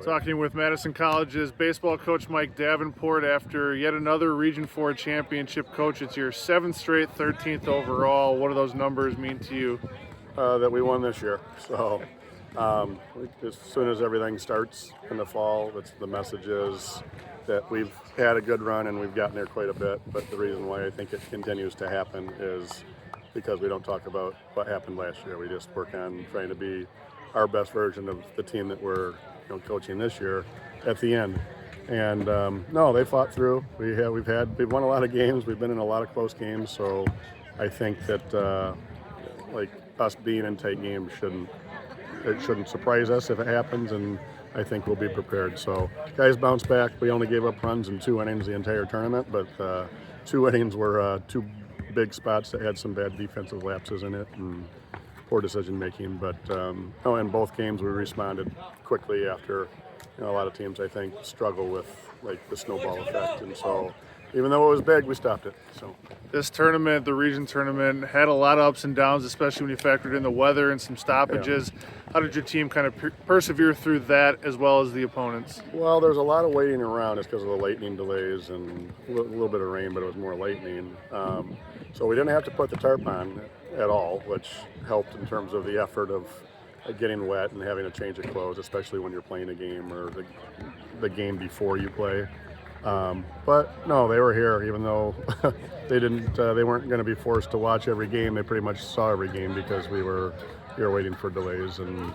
Talking with Madison College's baseball coach Mike Davenport after yet another Region 4 championship. Coach, it's your 7th straight, 13th overall. What do those numbers mean to you? That we won this year. So as soon as everything starts in the fall, the message is that we've had a good run and we've gotten there quite a bit. But the reason why I think it continues to happen is because we don't talk about what happened last year. We just work on trying to be our best version of the team that we're coaching this year at the end. And no, they fought through. We've won a lot of games. We've been in a lot of close games. So I think that like us being in tight games shouldn't surprise us if it happens, and I think we'll be prepared. So guys bounce back. We only gave up runs in 2 innings the entire tournament, but 2 innings were 2 big spots that had some bad defensive lapses in it and poor decision making. But in both games we responded quickly after a lot of teams I think struggle with like the snowball effect, and so even though it was big, we stopped it. So this tournament, the region tournament, had a lot of ups and downs, especially when you factored in the weather and some stoppages. Yeah. How did your team kind of persevere through that as well as the opponents? Well, there's a lot of waiting around just because of the lightning delays and a little bit of rain, but it was more lightning. So we didn't have to put the tarp on at all, which helped in terms of the effort of getting wet and having a change of clothes, especially when you're playing a game or the game before you play. But no, they were here, even though they weren't going to be forced to watch every game. They pretty much saw every game because we were waiting for delays and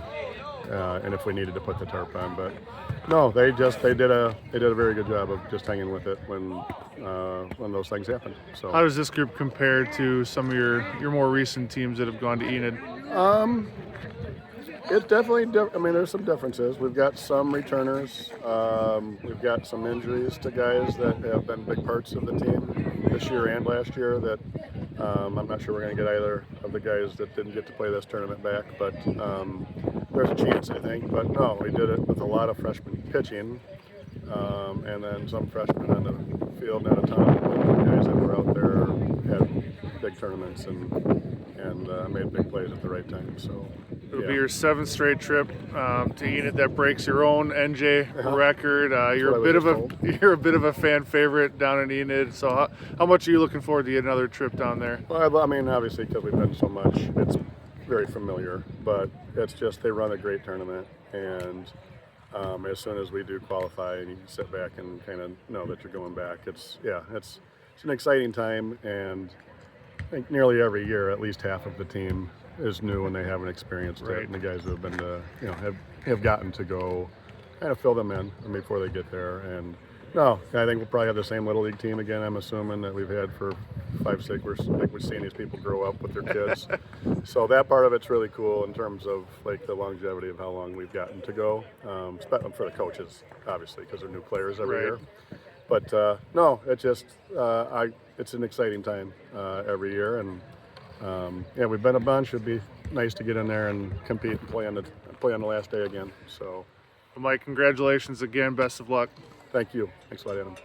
if we needed to put the tarp on. But no, they did a very good job of just hanging with it when those things happened. So how does this group compare to some of your more recent teams that have gone to Enid? It's definitely there's some differences. We've got some returners. We've got some injuries to guys that have been big parts of the team this year and last year that I'm not sure we're going to get either of the guys that didn't get to play this tournament back, but there's a chance, I think. But no, we did it with a lot of freshmen pitching and then some freshmen on the field, not a ton of guys that were out there had big tournaments and made big plays at the right time. So it'll be your 7th straight trip to Enid. That breaks your own NJ record. You're a bit of a fan favorite down in Enid. So how much are you looking forward to get another trip down there? Well, obviously because we've been so much, it's very familiar. But it's just they run a great tournament, and as soon as we do qualify, and you can sit back and kind of know that you're going back. It's an exciting time, and I think nearly every year at least half of the team is new and they haven't experienced it, and the guys who have been to have gotten to go kind of fill them in before they get there. And no, I think we'll probably have the same little league team again, I'm assuming, that we've had for 5, 6 years. We're seeing these people grow up with their kids. So that part of it's really cool in terms of like the longevity of how long we've gotten to go, especially for the coaches, obviously, because they're new players every year. But no, it's just it's an exciting time every year, and we've been a bunch. It'd be nice to get in there and compete and play on the last day again. So, well, Mike, congratulations again. Best of luck. Thank you. Thanks a lot, Adam.